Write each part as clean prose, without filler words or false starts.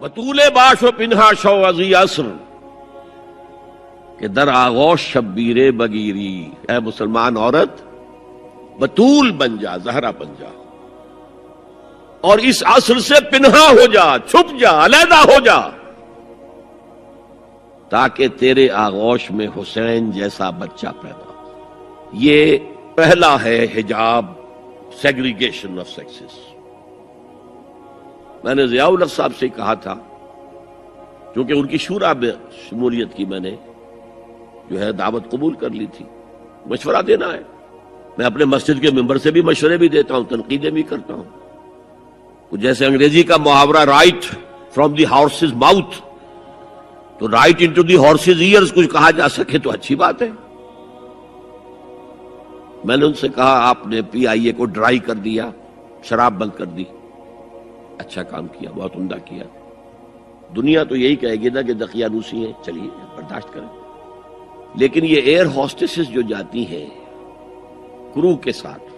بطول باش و پنہا شو ازی عصر کہ در آغوش شبیر بگیری، اے مسلمان عورت بطول بن جا، زہرا بن جا، اور اس عصر سے پنہا ہو جا، چھپ جا، علیحدہ ہو جا، تاکہ تیرے آغوش میں حسین جیسا بچہ پیدا ہو۔ یہ پہلا ہے حجاب، سیگریگیشن آف سیکسز۔ میں نے ضیاء الحق صاحب سے کہا تھا، کیونکہ ان کی شورا میں شمولیت کی میں نے جو ہے دعوت قبول کر لی تھی، مشورہ دینا ہے۔ میں اپنے مسجد کے ممبر سے بھی مشورے بھی دیتا ہوں، تنقیدیں بھی کرتا ہوں۔ جیسے انگریزی کا محاورہ right from the horses mouth, تو right into the horses ears کچھ کہا جا سکے تو اچھی بات ہے۔ میں نے ان سے کہا آپ نے پی آئی اے کو ڈرائی کر دیا، شراب بند کر دی، اچھا کام کیا، بہت عمدہ کیا۔ دنیا تو یہی کہے گی نا کہ دقیانوسی ہیں، چلیے برداشت کریں، لیکن یہ ایئر ہوسٹسز جو جاتی ہیں کرو کے ساتھ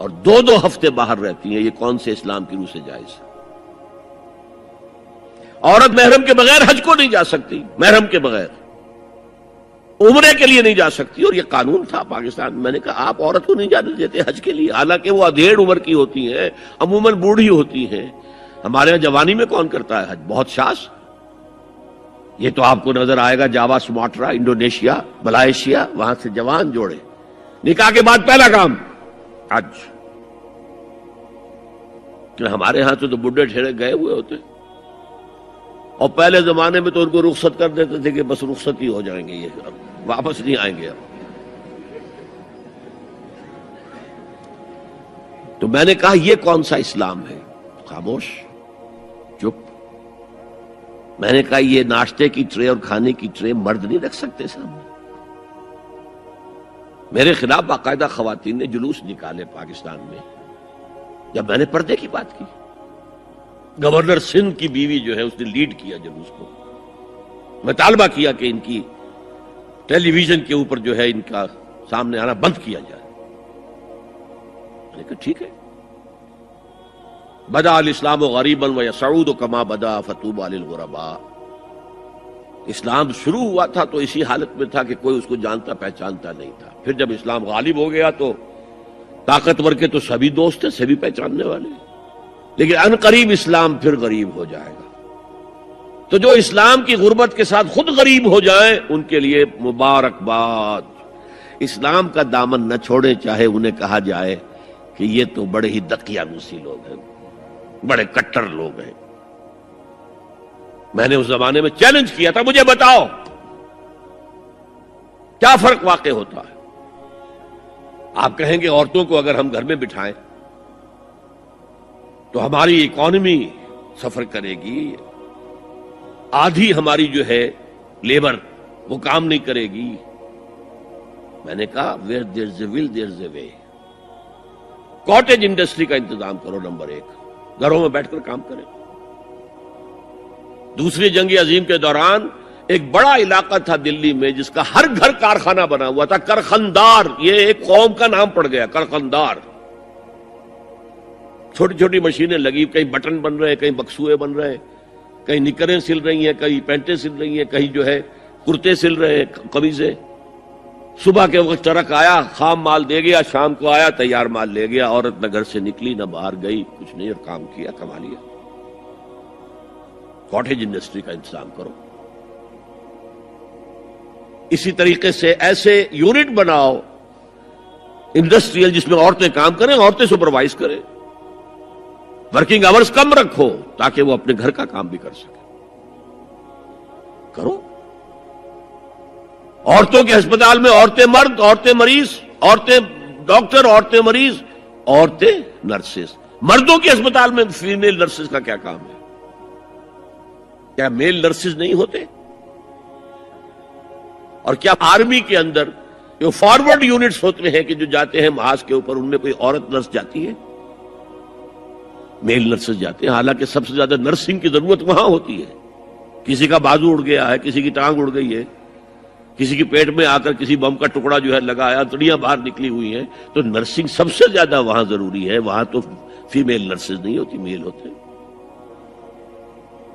اور دو دو ہفتے باہر رہتی ہیں، یہ کون سے اسلام کی روح سے جائز ہے؟ عورت محرم کے بغیر حج کو نہیں جا سکتی، محرم کے بغیر عمرے کے لیے نہیں جا سکتی، اور یہ قانون تھا پاکستان۔ میں نے کہا آپ عورت کو نہیں جانے دیتے حج کے لیے، حالانکہ وہ ادھیڑ عمر کی ہوتی ہیں، عموماً بوڑھی ہوتی ہیں۔ ہمارے یہاں جوانی میں کون کرتا ہے حج؟ بہت شاذ۔ یہ تو آپ کو نظر آئے گا جاوا، سماٹرا، انڈونیشیا، ملائیشیا، وہاں سے جوان جوڑے نکاح کے بعد پہلا کام حج۔ کہ ہمارے ہاں تو بڈھے ٹھیرے گئے ہوئے ہوتے، اور پہلے زمانے میں تو ان کو رخصت کر دیتے تھے کہ بس رخصت ہی ہو جائیں گے، یہ اب واپس نہیں آئیں گے۔ اب تو میں نے کہا یہ کون سا اسلام ہے؟ خاموش، چپ۔ میں نے کہا یہ ناشتے کی ٹرے اور کھانے کی ٹرے مرد نہیں رکھ سکتے سامنے۔ میرے خلاف باقاعدہ خواتین نے جلوس نکالے پاکستان میں جب میں نے پردے کی بات کی۔ گورنر سندھ کی بیوی جو ہے اس نے لیڈ کیا جلوس کو۔ میں طالبہ کیا کہ ان کی ٹیلی ویژن کے اوپر جو ہے ان کا سامنے آنا بند کیا جائے۔ میں نے کہا ٹھیک ہے۔ بدا الاسلام غریبا ویسعود کما بدا فطوبی للغرباء۔ اسلام شروع ہوا تھا تو اسی حالت میں تھا کہ کوئی اس کو جانتا پہچانتا نہیں تھا، پھر جب اسلام غالب ہو گیا تو طاقتور کے تو سبھی دوست ہیں، سبھی پہچاننے والے، لیکن ان قریب اسلام پھر غریب ہو جائے گا۔ تو جو اسلام کی غربت کے ساتھ خود غریب ہو جائیں ان کے لیے مبارکباد۔ اسلام کا دامن نہ چھوڑیں، چاہے انہیں کہا جائے کہ یہ تو بڑے ہی دقیانوسی لوگ ہیں، بڑے کٹر لوگ ہیں۔ میں نے اس زمانے میں چیلنج کیا تھا، مجھے بتاؤ کیا فرق واقع ہوتا ہے؟ آپ کہیں گے عورتوں کو اگر ہم گھر میں بٹھائیں تو ہماری اکانومی سفر کرے گی، آدھی ہماری جو ہے لیبر وہ کام نہیں کرے گی۔ میں نے کہا where there is a will there is a way. Cottage industry کا انتظام کرو، نمبر 1، گھروں میں بیٹھ کر کام کریں۔ دوسری جنگ عظیم کے دوران ایک بڑا علاقہ تھا دلی میں جس کا ہر گھر کارخانہ بنا ہوا تھا، کرخندار، یہ ایک قوم کا نام پڑ گیا، کرخندار۔ چھوٹی چھوٹی مشینیں لگی، کہیں بٹن بن رہے ہیں، کہیں بکسوئے بن رہے ہیں، کہیں نکریں سل رہی ہیں، کہیں پینٹیں سل رہی ہیں، کہیں جو ہے کرتے سل رہے ہیں، قمیضیں۔ صبح کے وقت ٹرک آیا، خام مال دے گیا، شام کو آیا، تیار مال لے گیا۔ عورت نہ گھر سے نکلی نہ باہر گئی، کچھ نہیں، اور کام کیا، کما لیا۔ کاٹیج انڈسٹری کا انتظام کرو۔ اسی طریقے سے ایسے یونٹ بناؤ انڈسٹریل جس میں عورتیں کام کریں، عورتیں سپروائز کریں، ورکنگ آورز کم رکھو تاکہ وہ اپنے گھر کا کام بھی کر سکیں۔ کرو۔ عورتوں کے ہسپتال میں عورتیں مرد، عورتیں مریض، عورتیں ڈاکٹر، عورتیں مریض، عورتیں نرسز۔ مردوں کے ہسپتال میں فیمیل نرسز کا کیا کام ہے؟ کیا میل نرسز نہیں ہوتے؟ اور کیا آرمی کے اندر جو فارورڈ یونٹس ہوتے ہیں کہ جو جاتے ہیں محاذ کے اوپر، ان میں کوئی عورت نرس جاتی ہے؟ میل نرسز جاتے ہیں، حالانکہ سب سے زیادہ نرسنگ کی ضرورت وہاں ہوتی ہے۔ کسی کا بازو اڑ گیا ہے، کسی کی ٹانگ اڑ گئی ہے، کسی کے پیٹ میں آ کر کسی بم کا ٹکڑا جو ہے لگایا، تڑیاں باہر نکلی ہوئی ہیں، تو نرسنگ سب سے زیادہ وہاں ضروری ہے۔ وہاں تو فیمیل نرسز نہیں ہوتی، میل ہوتے ہیں۔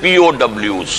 POWs